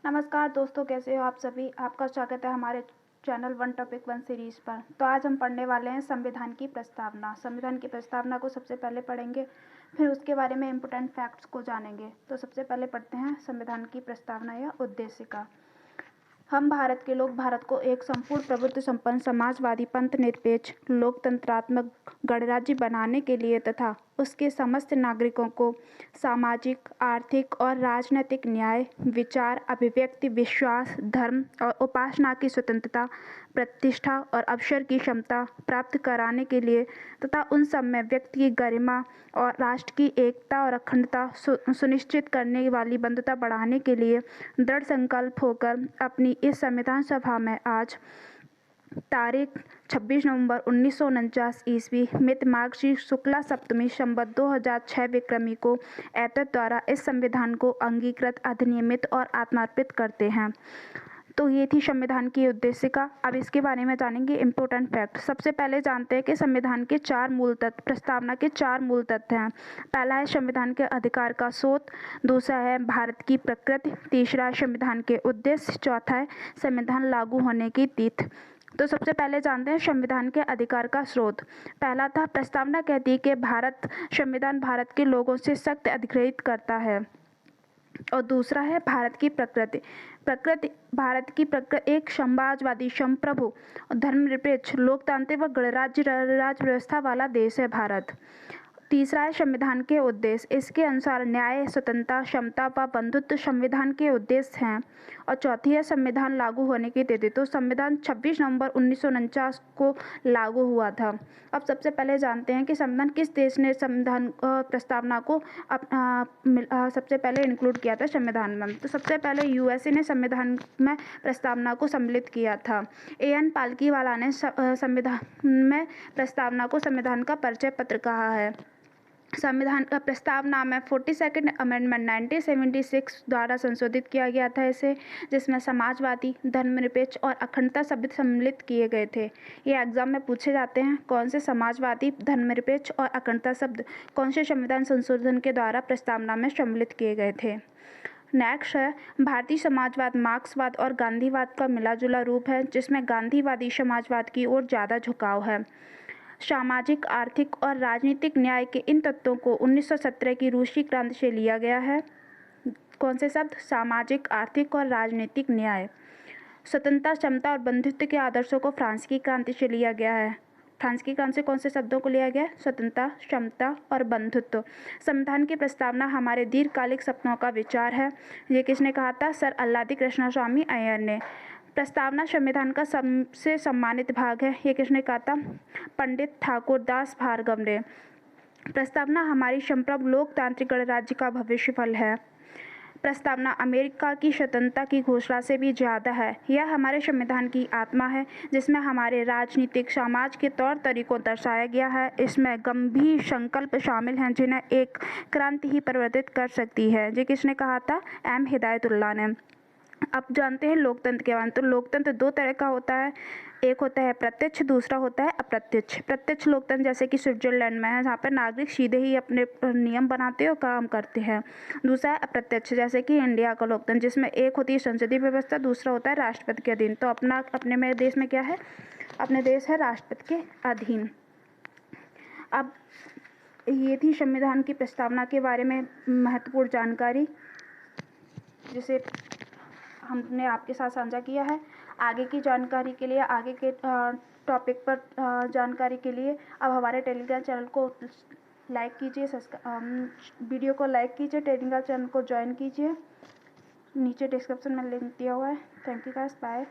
नमस्कार दोस्तों, कैसे हो आप सभी। आपका स्वागत है हमारे channel one topic one series पर। तो आज हम पढ़ने वाले हैं संविधान की प्रस्तावना। संविधान की प्रस्तावना को सबसे पहले पढ़ेंगे, फिर उसके बारे में इम्पोर्टेंट फैक्ट्स को जानेंगे। तो सबसे पहले पढ़ते हैं संविधान की प्रस्तावना या उद्देश्य का। हम भारत के लोग भारत को एक संपूर्ण प्रभुत्व संपन्न समाजवादी पंथ निरपेक्ष लोकतंत्रात्मक गणराज्य बनाने के लिए तथा उसके समस्त नागरिकों को सामाजिक, आर्थिक और राजनीतिक न्याय, विचार, अभिव्यक्ति, विश्वास, धर्म और उपासना की स्वतंत्रता, प्रतिष्ठा और अवसर की क्षमता प्राप्त कराने के लिए तथा उन सब में व्यक्ति की गरिमा और राष्ट्र की एकता और अखंडता सुनिश्चित करने वाली बंधुता बढ़ाने के लिए दृढ़ संकल्प होकर अपनी इस संविधान सभा में आज तारीख 26 नवंबर 1949 ईस्वी मित मार्गशीर्ष शुक्ला सप्तमी संवत 2006 विक्रमी को एतद द्वारा इस संविधान को अंगीकृत, अधिनियमित और आत्मार्पित करते हैं। तो ये थी संविधान की उद्देश्य का। अब इसके बारे में जानेंगे इम्पोर्टेंट फैक्ट। सबसे पहले जानते हैं कि संविधान के 4 मूल तत्व, प्रस्तावना के 4 मूल तत्व हैं। पहला है संविधान के अधिकार का स्रोत, दूसरा है भारत की प्रकृति, तीसरा है संविधान के उद्देश्य, चौथा है संविधान लागू होने की तिथि। तो सबसे पहले जानते हैं संविधान के अधिकार का स्रोत। पहला था, प्रस्तावना कहती है कि संविधान भारत के लोगों से सख्त अधिकृत करता है। और दूसरा है भारत की प्रकृति। भारत की प्रकृति एक समाजवादी, संप्रभु, धर्मनिरपेक्ष, लोकतांत्रिक व गणराज्य राज्य व्यवस्था वाला देश है भारत। तीसरा है संविधान के उद्देश्य। इसके अनुसार न्याय, स्वतंत्रता, समता व बंधुत्व संविधान के उद्देश्य हैं। और चौथी है संविधान लागू होने की तिथि। तो संविधान 26 नवंबर 1949 को लागू हुआ था। अब सबसे पहले जानते हैं कि संविधान किस देश ने संविधान प्रस्तावना को सबसे पहले इंक्लूड किया था संविधान में। तो सबसे पहले यूएसए ने संविधान में प्रस्तावना को सम्मिलित किया था। एएन पालकीवाला ने संविधान में प्रस्तावना को संविधान का परिचय पत्र कहा है। संविधान का प्रस्तावना में 42nd अमेंडमेंट 1976 द्वारा संशोधित किया गया था इसे, जिसमें समाजवादी, धर्मनिरपेक्ष और अखंडता शब्द सम्मिलित किए गए थे। ये एग्जाम में पूछे जाते हैं। कौन से समाजवादी, धर्मनिरपेक्ष और अखंडता शब्द कौन से संविधान संशोधन के द्वारा प्रस्तावना में सम्मिलित किए गए थे। नेक्स्ट है भारतीय समाजवाद, मार्क्सवाद और गांधीवाद का मिला-जुला रूप है, जिसमें गांधीवादी समाजवाद की ओर ज़्यादा झुकाव है। सामाजिक, आर्थिक और राजनीतिक न्याय के इन तत्वों को 1917 की रूसी क्रांति से लिया गया है। कौन से शब्द? सामाजिक, आर्थिक और राजनीतिक न्याय। स्वतंत्रता, समता और बंधुत्व के आदर्शों को फ्रांस की क्रांति से लिया गया है। फ्रांस की क्रांति से कौन से शब्दों को लिया गया? स्वतंत्रता, समता और बंधुत्व। संविधान की प्रस्तावना हमारे दीर्घकालिक सपनों का विचार है। ये किसने कहा था? सर अल्लादी कृष्णस्वामी अय्यर ने। प्रस्तावना संविधान का सबसे सम्मानित भाग है। ये किसने कहा था? पंडित ठाकुर दास भार्गव ने। प्रस्तावना हमारी संप्रभु लोकतांत्रिक गणराज्य का भविष्य फल है। प्रस्तावना अमेरिका की स्वतंत्रता की घोषणा से भी ज़्यादा है। यह हमारे संविधान की आत्मा है, जिसमें हमारे राजनीतिक समाज के तौर तरीकों दर्शाया गया है। इसमें गंभीर संकल्प शामिल हैं जिन्हें एक क्रांति ही परिवर्तित कर सकती है। ये किसने कहा था? एम हिदायतुल्लाह ने। अब जानते हैं लोकतंत्र के बारे में। तो लोकतंत्र 2 तरह का होता है। एक होता है प्रत्यक्ष, दूसरा होता है अप्रत्यक्ष। प्रत्यक्ष लोकतंत्र जैसे कि स्विट्जरलैंड में है, जहाँ पर नागरिक सीधे ही अपने नियम बनाते हैं और काम करते हैं। दूसरा है अप्रत्यक्ष, जैसे कि इंडिया का लोकतंत्र, जिसमें एक होती है संसदीय व्यवस्था, दूसरा होता है राष्ट्रपति के अधीन। तो अपने में देश में क्या है? अपने देश है राष्ट्रपति के अधीन। अब ये थी संविधान की प्रस्तावना के बारे में महत्वपूर्ण जानकारी, जिसे हमने आपके साथ साझा किया है। आगे की जानकारी के लिए, आगे के टॉपिक पर जानकारी के लिए अब हमारे टेलीग्राम चैनल को लाइक कीजिए, वीडियो को लाइक कीजिए, टेलीग्राम चैनल को ज्वाइन कीजिए। नीचे डिस्क्रिप्शन में लिंक दिया हुआ है। Thank you guys, bye.